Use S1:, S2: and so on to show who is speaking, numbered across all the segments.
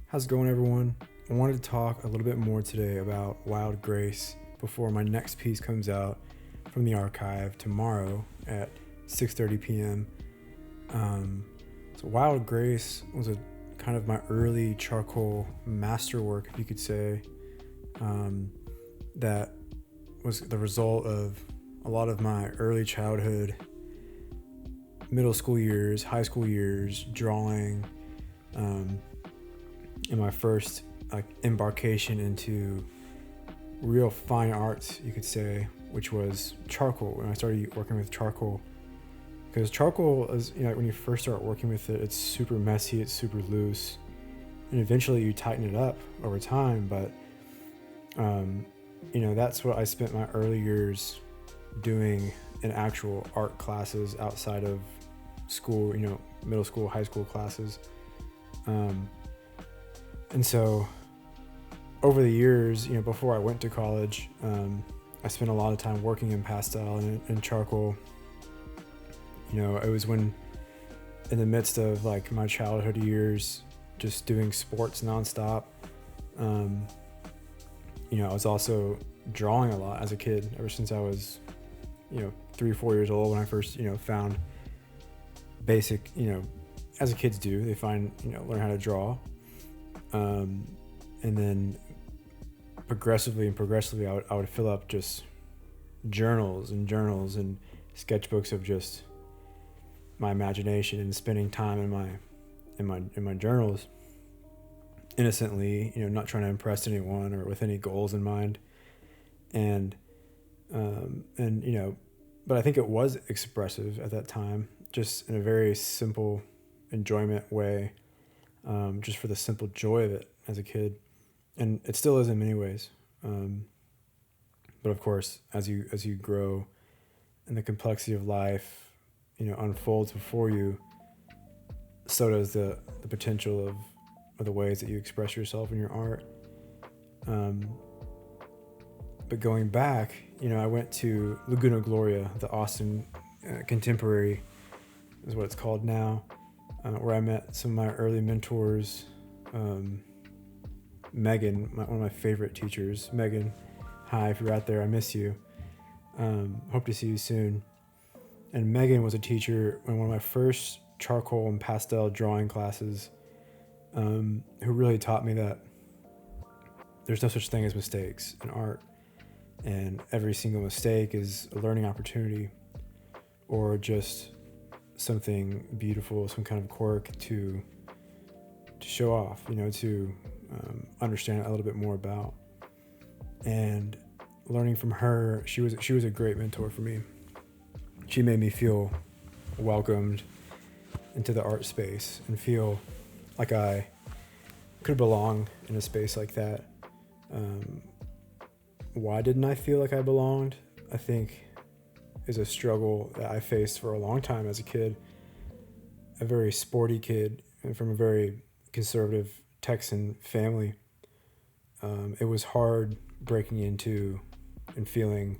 S1: How's it going, everyone? I wanted to talk a little bit more today about Wild Grace before my next piece comes out from the archive tomorrow at 6:30 p.m. So Wild Grace was a kind of my early charcoal masterwork, if you could say, that was the result of a lot of my early childhood, middle school years, high school years, drawing, in my first embarkation into real fine arts, you could say, which was charcoal. When I started working with charcoal, because charcoal is, when you first start working with it, it's super messy, it's super loose, and eventually you tighten it up over time. But that's what I spent my early years doing in actual art classes outside of school, middle school, high school classes. And so over the years, before I went to college, I spent a lot of time working in pastel and charcoal. It was when, in the midst of my childhood years, just doing sports nonstop. I was also drawing a lot as a kid, ever since I was, 3-4 years old, when I first, found basic, as kids do, they find, learn how to draw. And then progressively, I would fill up just journals and sketchbooks of just my imagination and spending time in my journals, innocently, not trying to impress anyone or with any goals in mind. But I think it was expressive at that time, just in a very simple enjoyment way, just for the simple joy of it as a kid. And it still is in many ways. But of course, as you grow and the complexity of life, unfolds before you, so does the potential of the ways that you express yourself in your art. But going back, I went to Laguna Gloria, the Austin Contemporary is what it's called now, where I met some of my early mentors. Megan, one of my favorite teachers. Megan, hi, if you're out there, I miss you. Hope to see you soon. And Megan was a teacher in one of my first charcoal and pastel drawing classes, who really taught me that there's no such thing as mistakes in art, and every single mistake is a learning opportunity, or just something beautiful, some kind of quirk to show off, to understand a little bit more about. And learning from her, she was a great mentor for me. She made me feel welcomed into the art space and feel like I could belong in a space like that. Why didn't I feel like I belonged? I think is a struggle that I faced for a long time as a kid, a very sporty kid, and from a very conservative Texan family. It was hard breaking into and feeling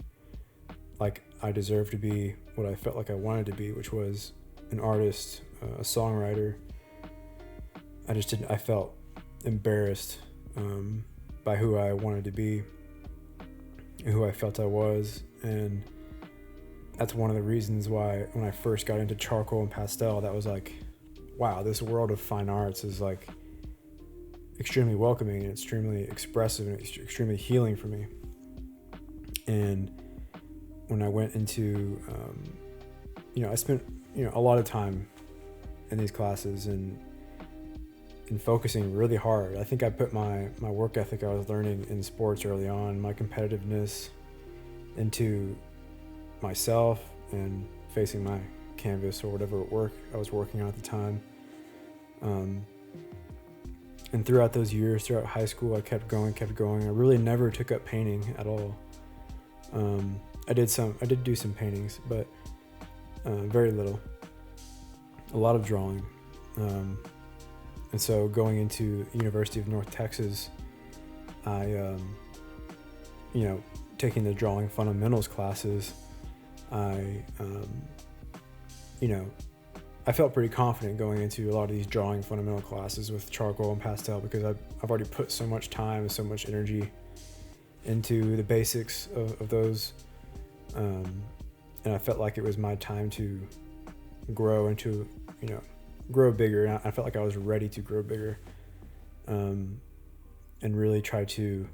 S1: like I deserved to be what I felt like I wanted to be, which was an artist, a songwriter. I felt embarrassed by who I wanted to be and who I felt I was. And that's one of the reasons why when I first got into charcoal and pastel, that was like, wow, this world of fine arts is extremely welcoming and extremely expressive and extremely healing for me. And when I went into, I spent, a lot of time in these classes and focusing really hard. I think I put my work ethic I was learning in sports early on, my competitiveness, into myself and facing my canvas or whatever work I was working on at the time. And throughout those years, throughout high school, I kept going. I really never took up painting at all. I did do some paintings, but very little. A lot of drawing. And so going into the University of North Texas, I, taking the drawing fundamentals classes, I I felt pretty confident going into a lot of these drawing fundamental classes with charcoal and pastel because I've already put so much time and so much energy into the basics of those. And I felt like it was my time to grow into, grow bigger. And I felt like I was ready to grow bigger, and really try to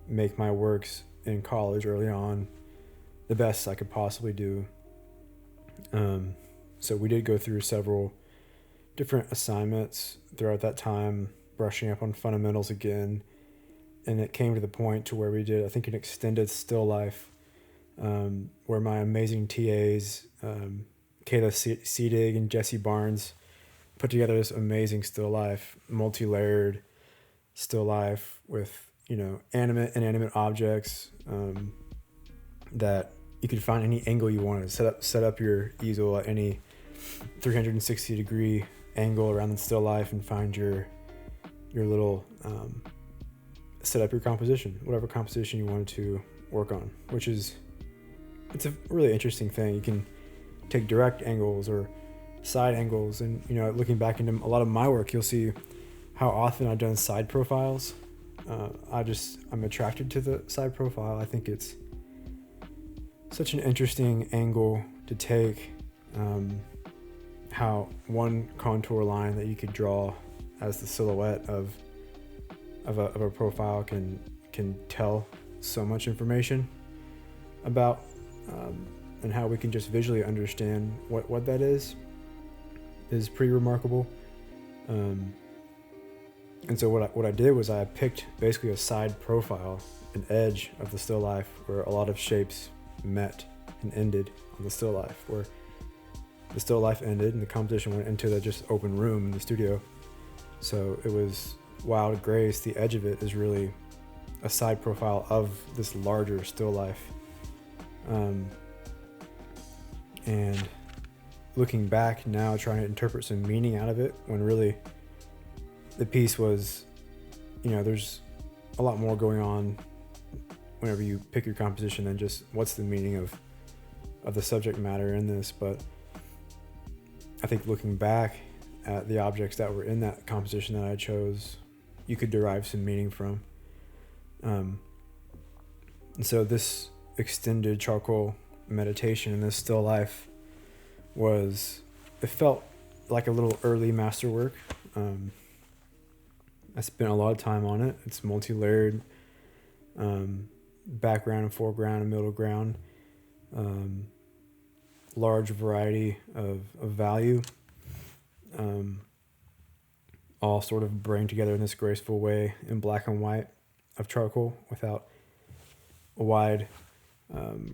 S1: make my works in college early on the best I could possibly do. So we did go through several different assignments throughout that time, brushing up on fundamentals again. And it came to the point to where we did, I think, an extended still life, where my amazing TAs, Kayla Seedig and Jesse Barnes, put together this amazing still life, multi-layered still life with, animate and inanimate objects, that you could find any angle you wanted. Set up your easel at any 360 degree angle around the still life and find your little, set up your composition, whatever composition you wanted to work on, it's a really interesting thing. You can take direct angles or side angles, and looking back into a lot of my work, you'll see how often I've done side profiles. I'm attracted to the side profile. I think it's such an interesting angle to take, how one contour line that you could draw as the silhouette of a profile can tell so much information about, and how we can just visually understand what that is pretty remarkable. And so what I did was I picked basically a side profile, an edge of the still life where a lot of shapes met and ended on the still life, where the still life ended and the composition went into the just open room in the studio. So it was Wild Grace. The edge of it is really a side profile of this larger still life. And looking back now, trying to interpret some meaning out of it, when really the piece was, there's a lot more going on whenever you pick your composition than just what's the meaning of the subject matter in this. But I think looking back at the objects that were in that composition that I chose, you could derive some meaning from. And so this extended charcoal meditation in this still life it felt like a little early masterwork. I spent a lot of time on it. It's multi-layered, background and foreground and middle ground, large variety of value, all sort of bring together in this graceful way in black and white of charcoal without a wide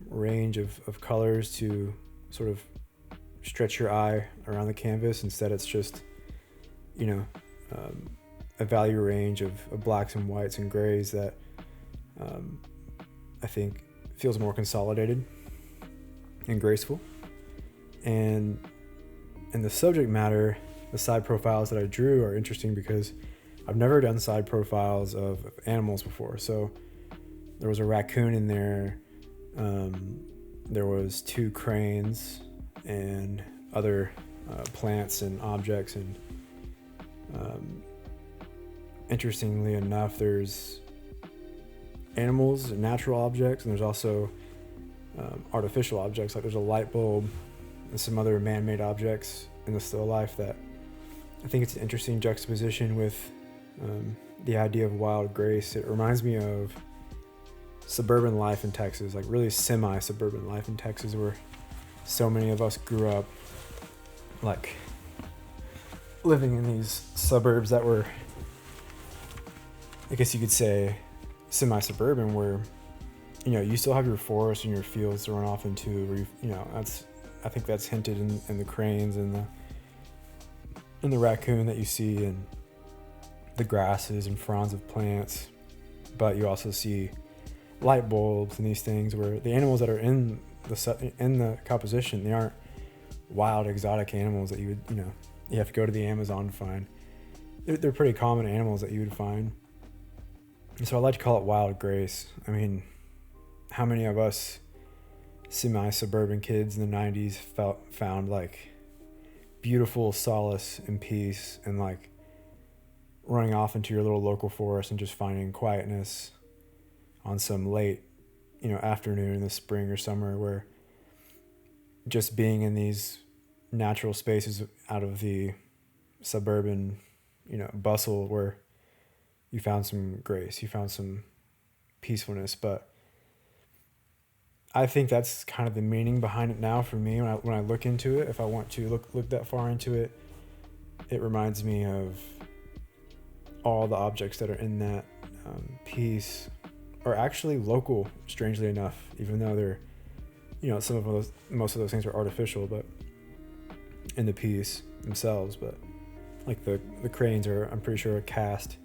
S1: range of colors to sort of stretch your eye around the canvas. Instead, it's just, a value range of blacks and whites and grays that I think feels more consolidated and graceful. And the subject matter, the side profiles that I drew are interesting because I've never done side profiles of animals before. So there was a raccoon in there. There was 2 cranes and other plants and objects. And interestingly enough, there's animals and natural objects, and there's also artificial objects. Like there's a light bulb and some other man-made objects in the still life that I think it's an interesting juxtaposition with the idea of wild grace. It reminds me of suburban life in Texas, like really semi-suburban life in Texas, where so many of us grew up like living in these suburbs that were, I guess you could say, semi-suburban, where you still have your forests and your fields to run off into, where I think that's hinted in the cranes and the raccoon that you see, and the grasses and fronds of plants. But you also see light bulbs and these things where the animals that are in the composition, they aren't wild exotic animals that you would you have to go to the Amazon to find. They're pretty common animals that you would find. And so I like to call it wild grace. I mean, how many of us semi-suburban kids in the 90s found like beautiful solace and peace, and like running off into your little local forest and just finding quietness on some late, afternoon in the spring or summer, where just being in these natural spaces out of the suburban, bustle, where you found some grace, you found some peacefulness. But I think that's kind of the meaning behind it now for me. When I look into it, if I want to look that far into it, it reminds me of all the objects that are in that piece are actually local, strangely enough, even though they're, most of those things are artificial, but in the piece themselves. But like the cranes are, I'm pretty sure, a cast.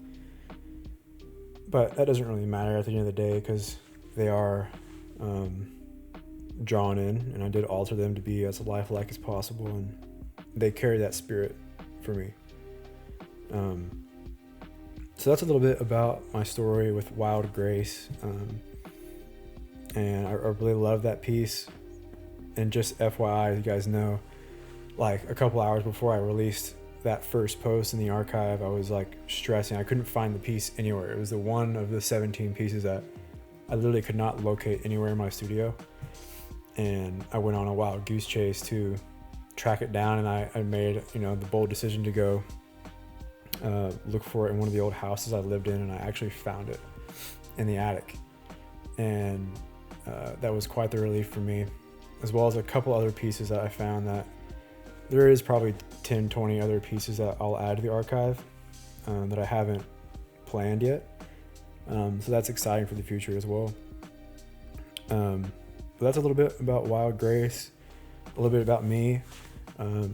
S1: But that doesn't really matter at the end of the day, because they are drawn in, and I did alter them to be as lifelike as possible, and they carry that spirit for me. So that's a little bit about my story with Wild Grace, and I really love that piece. And just FYI, you guys know, like a couple hours before I released that first post in the archive, I was like stressing. I couldn't find the piece anywhere. It was the one of the 17 pieces that I literally could not locate anywhere in my studio. And I went on a wild goose chase to track it down, and I made, the bold decision to go look for it in one of the old houses I lived in, and I actually found it in the attic. And that was quite the relief for me, as well as a couple other pieces that I found. That there is probably 10, 20 other pieces that I'll add to the archive that I haven't planned yet. So that's exciting for the future as well. But that's a little bit about Wild Grace, a little bit about me. I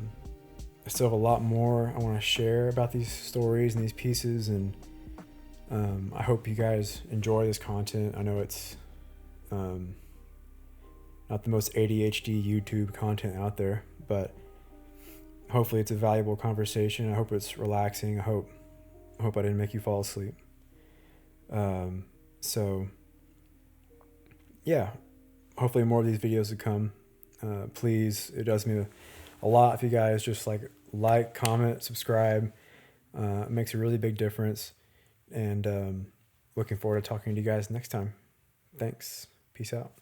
S1: still have a lot more I want to share about these stories and these pieces, and I hope you guys enjoy this content. I know it's not the most ADHD YouTube content out there, but hopefully it's a valuable conversation. I hope it's relaxing. I hope I didn't make you fall asleep. So yeah, hopefully more of these videos to come. Please, it does me a lot if you guys just like, comment, subscribe. It makes a really big difference. And looking forward to talking to you guys next time. Thanks. Peace out.